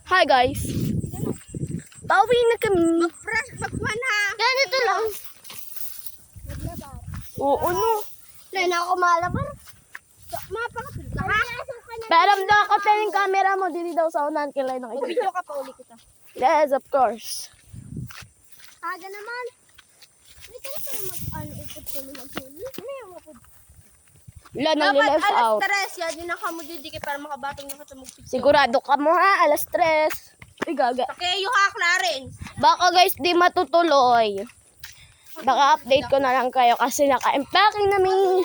Hi guys. Pauwi na kami. Mag-brush, mag-one ha. Ganito lang. Maglabar. Oo no. Wala na ako malabar. Mapakapil ka ha? Pero daw ako yung camera mo. Dili daw sa unahan kilay na kita. Mag-video ka pa uli kita. Yes, of course. Aga naman. Hindi ka na pala mag-upod ko na mag-huli. Ano yung upod? Wala nang left out. Alas 3 yan. Yun ang kamudidiki para makabatong na kita mag-picture. Sigurado ka mo ha. Alas 3. Uy, gaga. Pakeyo ha, Clarence. Baka guys, di matutuloy. Baka update ko na lang kayo kasi naka-impacking namin.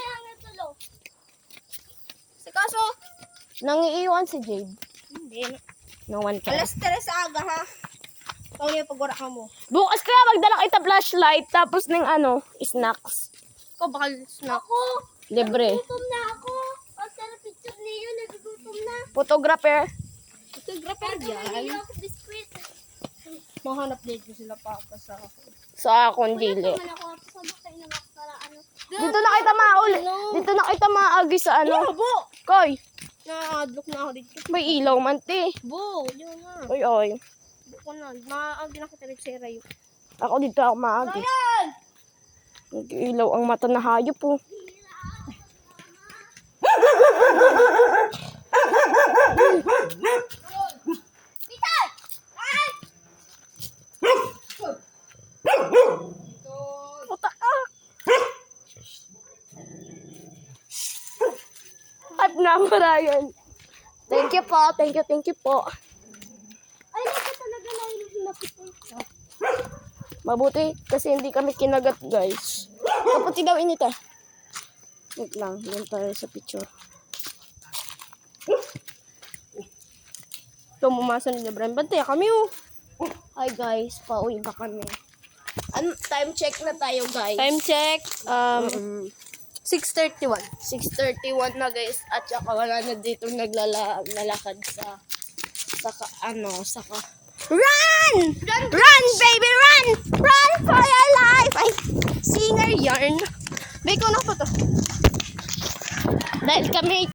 Si kaso, Nangiiwan si Jade. hindi. No one can. Alas 3 aga ha. Ikaw niya pag-wara ka mo. Bukas kaya magdala kita flashlight tapos ng snacks. Ikaw baka snack. Ako. Libre. Nagugutom na ako. Pag tara picture niyo, nagugutom na. Photographer. Photographer yan. Ako biskwit. Mahanap din ko sila pa sa ako. Sa akong dili. Naman ako sa bakay na para ano. Dito na kita mauli. Dito na kita maagi sa ano. Bo! Koy, Na-adlock na ako dito. may ilaw man ti. Bo! Yun nga. Oy, oy. Buko na. Maagi na kita rin si Rayo. Ako dito ako maagi. Ayan! Nag-ilaw ang mata na hayop po. Peter! Ay! Puta ka. At namarayan. Thank you po. Thank you po. Ay, nasa talaga na yung hinapit ko. Mabuti kasi hindi kami kinagat guys. Kaputi daw inita. Wait lang. Yan tayo sa picture. Ito, mumasa niya, Brian. Bantay kami, oh. Hi guys. Pauwi na kami. Time check na tayo guys. Time check. 6:31. 6:31 na guys. At saka wala na dito naglalakad sa Run! Run, baby, run! Run for your life! Ay, singer yarn. Biko na po to. dahil kami